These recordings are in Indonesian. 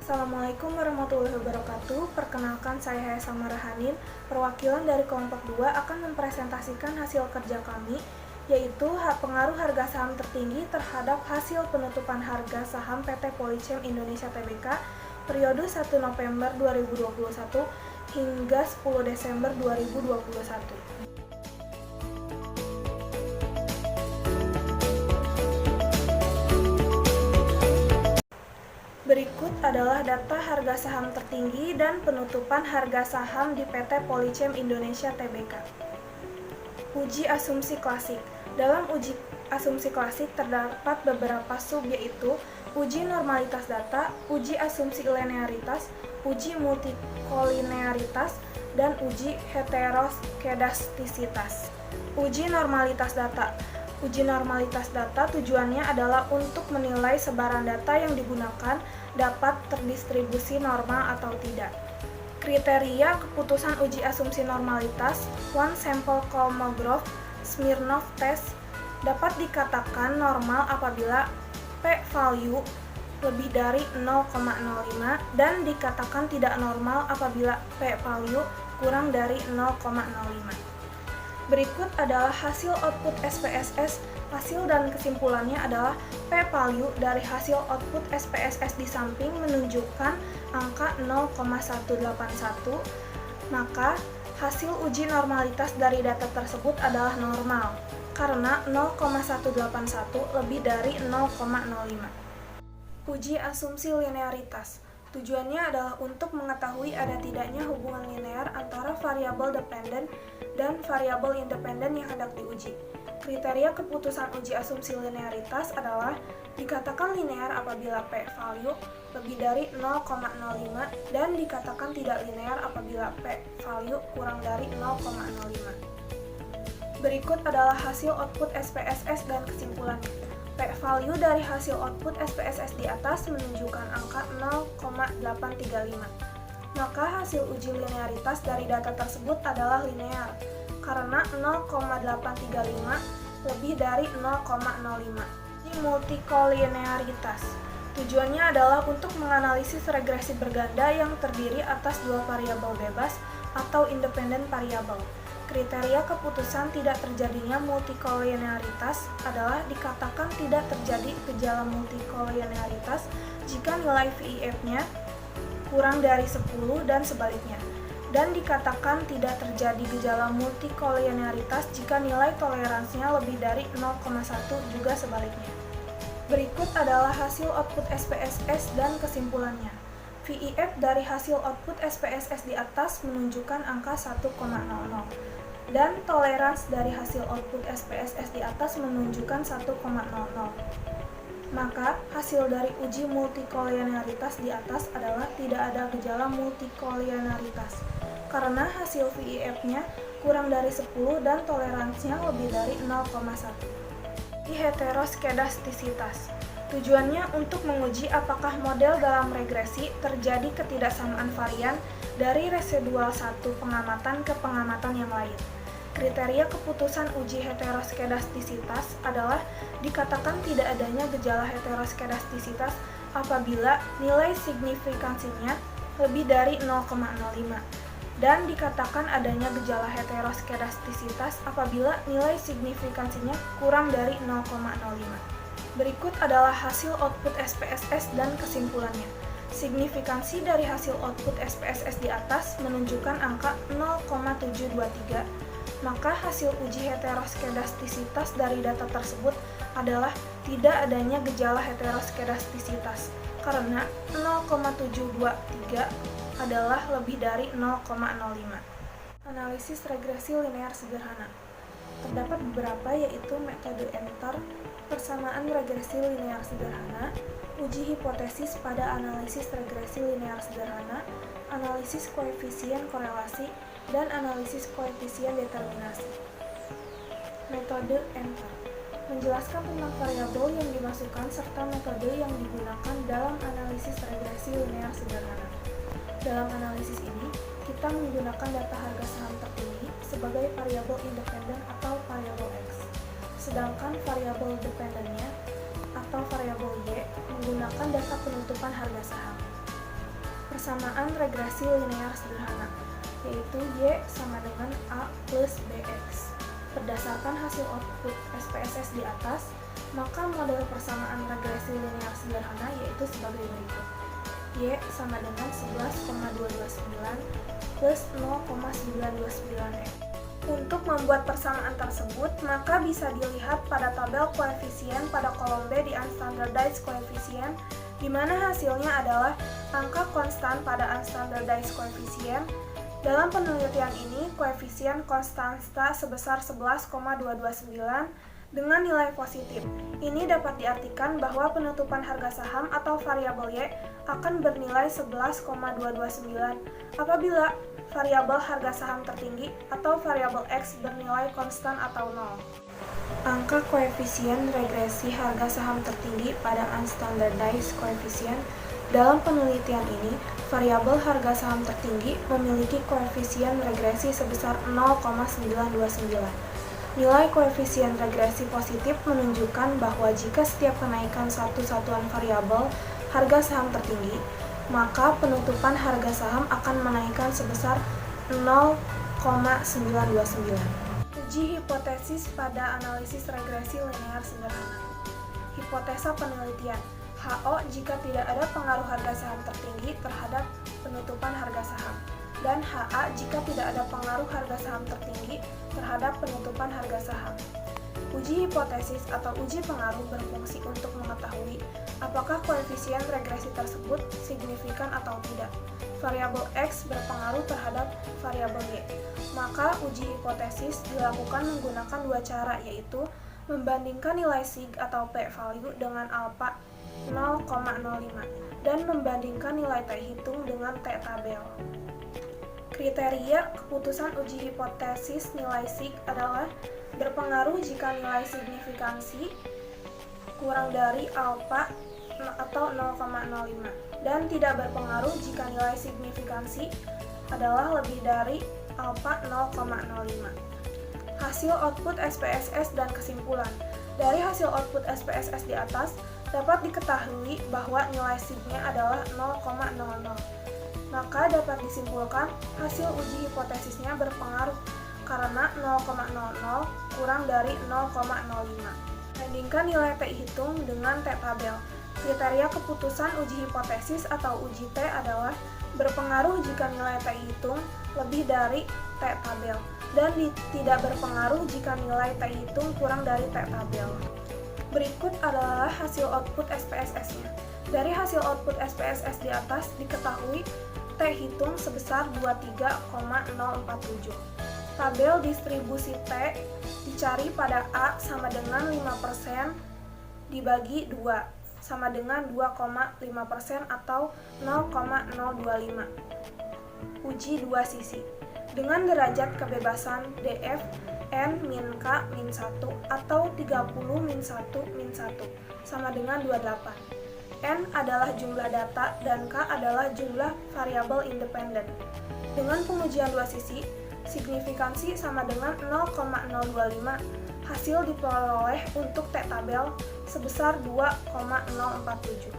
Assalamualaikum warahmatullahi wabarakatuh. Perkenalkan, saya Hesa Marahanin. Perwakilan dari kelompok 2 akan mempresentasikan hasil kerja kami, yaitu pengaruh harga saham tertinggi terhadap hasil penutupan harga saham PT Polychem Indonesia Tbk periode 1 November 2021 hingga 10 Desember 2021. Berikut adalah data harga saham tertinggi dan penutupan harga saham di PT Polychem Indonesia Tbk. Uji asumsi klasik. Dalam uji asumsi klasik terdapat beberapa sub, yaitu uji normalitas data, uji asumsi linearitas, uji multikolinearitas, dan uji heteroskedastisitas. Uji normalitas data. Uji normalitas data tujuannya adalah untuk menilai sebaran data yang digunakan dapat terdistribusi normal atau tidak. Kriteria keputusan uji asumsi normalitas, one sample Kolmogorov Smirnov test dapat dikatakan normal apabila p-value lebih dari 0,05 dan dikatakan tidak normal apabila p-value kurang dari 0,05. Berikut adalah hasil output SPSS. Hasil dan kesimpulannya adalah p-value dari hasil output SPSS di samping menunjukkan angka 0,181, maka hasil uji normalitas dari data tersebut adalah normal, karena 0,181 lebih dari 0,05. Uji asumsi linearitas. Tujuannya adalah untuk mengetahui ada tidaknya hubungan linear antara variabel dependen dan variabel independen yang hendak diuji. Kriteria keputusan uji asumsi linearitas adalah dikatakan linear apabila p-value lebih dari 0,05 dan dikatakan tidak linear apabila p-value kurang dari 0,05. Berikut adalah hasil output SPSS dan kesimpulannya. P-value dari hasil output SPSS di atas menunjukkan angka 0,835. Maka hasil uji linearitas dari data tersebut adalah linear, karena 0,835 lebih dari 0,05. Multikolinearitas. Tujuannya adalah untuk menganalisis regresi berganda yang terdiri atas dua variabel bebas atau independen variabel. Kriteria keputusan tidak terjadinya multikolinearitas adalah dikatakan tidak terjadi gejala multikolinearitas jika nilai VIF-nya kurang dari 10 dan sebaliknya, dan dikatakan tidak terjadi gejala multikolinearitas jika nilai toleransinya lebih dari 0,1 juga sebaliknya. Berikut adalah hasil output SPSS dan kesimpulannya. VIF dari hasil output SPSS di atas menunjukkan angka 1,00 dan tolerans dari hasil output SPSS di atas menunjukkan 1,00. Maka hasil dari uji multikolinearitas di atas adalah tidak ada gejala multikolinearitas karena hasil VIF-nya kurang dari 10 dan toleransinya lebih dari 0,1. Heteroskedastisitas. Tujuannya untuk menguji apakah model dalam regresi terjadi ketidaksamaan varian dari residual satu pengamatan ke pengamatan yang lain. Kriteria keputusan uji heteroskedastisitas adalah dikatakan tidak adanya gejala heteroskedastisitas apabila nilai signifikansinya lebih dari 0,05 dan dikatakan adanya gejala heteroskedastisitas apabila nilai signifikansinya kurang dari 0,05. Berikut adalah hasil output SPSS dan kesimpulannya. Signifikansi dari hasil output SPSS di atas menunjukkan angka 0,723, maka hasil uji heteroskedastisitas dari data tersebut adalah tidak adanya gejala heteroskedastisitas, karena 0,723 adalah lebih dari 0,05. Analisis regresi linear sederhana. Terdapat beberapa, yaitu metode Entler, persamaan regresi linear sederhana, uji hipotesis pada analisis regresi linear sederhana, analisis koefisien korelasi, dan analisis koefisien determinasi. Metode Entler menjelaskan tentang variabel yang dimasukkan serta metode yang digunakan dalam analisis regresi linear sederhana. Dalam analisis ini, kita menggunakan data harga saham tertinggi sebagai variabel independen atau variabel X, sedangkan variabel dependennya atau variabel Y menggunakan data penutupan harga saham. persamaan regresi linear sederhana, yaitu Y sama dengan A plus BX. Berdasarkan hasil output SPSS di atas, maka model persamaan regresi linear sederhana yaitu sebagai berikut. Y sama dengan 11,229 plus 0,929X. Untuk membuat persamaan tersebut, maka bisa dilihat pada tabel koefisien pada kolom B di unstandardized coefficient, di mana hasilnya adalah angka konstan pada unstandardized coefficient. Dalam penelitian ini, koefisien konstanta sebesar 11,229 dengan nilai positif. Ini dapat diartikan bahwa penutupan harga saham atau variabel Y akan bernilai 11,229 apabila variabel harga saham tertinggi atau variabel X bernilai konstan atau 0. Angka koefisien regresi harga saham tertinggi pada unstandardized coefficient. Dalam penelitian ini, variabel harga saham tertinggi memiliki koefisien regresi sebesar 0,929. Nilai koefisien regresi positif menunjukkan bahwa jika setiap kenaikan satu satuan variabel harga saham tertinggi, maka penutupan harga saham akan menaikkan sebesar 0,929. Uji hipotesis pada analisis regresi linear sederhana. Hipotesa penelitian. HO jika tidak ada pengaruh harga saham tertinggi terhadap penutupan harga saham, dan HA jika tidak ada pengaruh harga saham tertinggi terhadap penutupan harga saham. Uji hipotesis atau uji pengaruh berfungsi untuk mengetahui apakah koefisien regresi tersebut signifikan atau tidak. Variabel X berpengaruh terhadap variabel Y. Maka uji hipotesis dilakukan menggunakan dua cara, yaitu membandingkan nilai sig atau p-value dengan alpha 0,05 dan membandingkan nilai t-hitung dengan t-tabel. Kriteria keputusan uji hipotesis nilai sig adalah berpengaruh jika nilai signifikansi kurang dari alpha atau 0,05 dan tidak berpengaruh jika nilai signifikansi adalah lebih dari alpha 0,05. Hasil output SPSS dan kesimpulan. Dari hasil output SPSS di atas dapat diketahui bahwa nilai sig-nya adalah 0,00. Maka dapat disimpulkan hasil uji hipotesisnya berpengaruh karena 0,00 kurang dari 0,05. Bandingkan nilai t-hitung dengan t-tabel. Kriteria keputusan uji hipotesis atau uji T adalah berpengaruh jika nilai t-hitung lebih dari t-tabel dan tidak berpengaruh jika nilai t-hitung kurang dari t-tabel. Berikut adalah hasil output SPSS-nya. Dari hasil output SPSS di atas diketahui t-hitung sebesar 23,047. Tabel distribusi T dicari pada A sama dengan 5% dibagi 2 sama dengan 2,5% atau 0,025. Uji dua sisi. Dengan derajat kebebasan DF N min K min 1 atau 30 min 1 min 1 sama dengan 28. N adalah jumlah data dan K adalah jumlah variabel independen. Dengan pengujian dua sisi, signifikansi sama dengan 0,025, hasil diperoleh untuk t-tabel sebesar 2,047.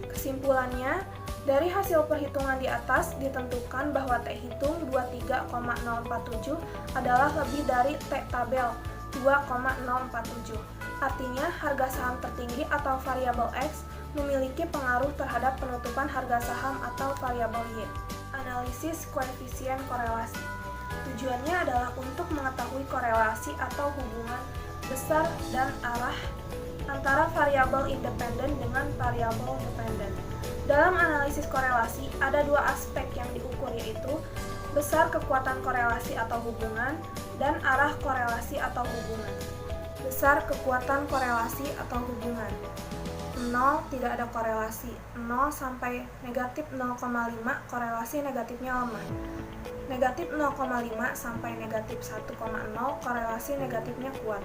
Kesimpulannya, dari hasil perhitungan di atas ditentukan bahwa t-hitung 23,047 adalah lebih dari t-tabel 2,047. Artinya, harga saham tertinggi atau variabel X memiliki pengaruh terhadap penutupan harga saham atau variabel Y. Analisis koefisien korelasi. Tujuannya adalah untuk mengetahui korelasi atau hubungan besar dan arah antara variabel independen dengan variabel dependen. Dalam analisis korelasi, ada dua aspek yang diukur, yaitu besar kekuatan korelasi atau hubungan dan arah korelasi atau hubungan. Besar kekuatan korelasi atau hubungan. 0 tidak ada korelasi. 0 sampai negatif 0,5 korelasi negatifnya lemah. Negatif 0,5 sampai negatif 1,0 korelasi negatifnya kuat.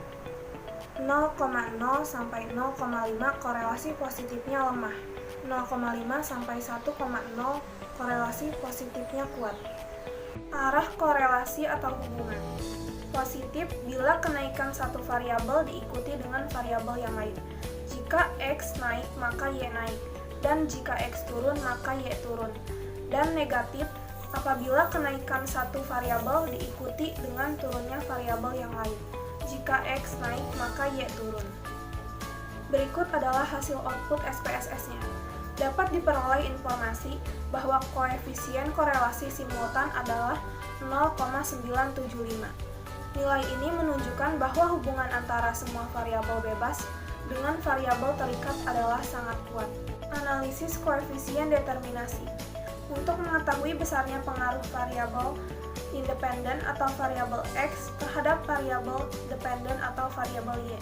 0,0 sampai 0,5 korelasi positifnya lemah. 0,5 sampai 1,0 korelasi positifnya kuat. Arah korelasi atau hubungan. Positif bila kenaikan satu variabel diikuti dengan variabel yang lain. Jika X naik, maka Y naik. Dan jika X turun, maka Y turun. dan negatif apabila kenaikan satu variabel diikuti dengan turunnya variabel yang lain. Jika X naik, maka Y turun. Berikut adalah hasil output SPSS-nya. Dapat diperoleh informasi bahwa koefisien korelasi simultan adalah 0,975. Nilai ini menunjukkan bahwa hubungan antara semua variabel bebas dengan variabel terikat adalah sangat kuat. Analisis koefisien determinasi. Untuk mengetahui besarnya pengaruh variabel independen atau variabel X terhadap variabel dependen atau variabel Y.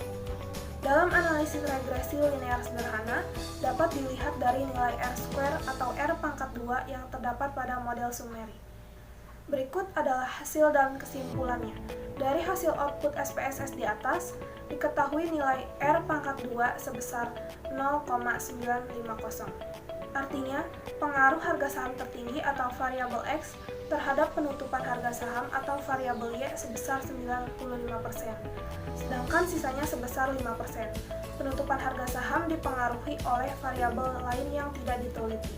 Dalam analisis regresi linear sederhana, dapat dilihat dari nilai R² atau R pangkat 2 yang terdapat pada model Sumeri. Berikut adalah hasil dan kesimpulannya. Dari hasil output SPSS di atas, diketahui nilai R pangkat 2 sebesar 0,950. Artinya, pengaruh harga saham tertinggi atau variabel X terhadap penutupan harga saham atau variabel Y sebesar 95%, sedangkan sisanya sebesar 5%. Penutupan harga saham dipengaruhi oleh variabel lain yang tidak diteliti.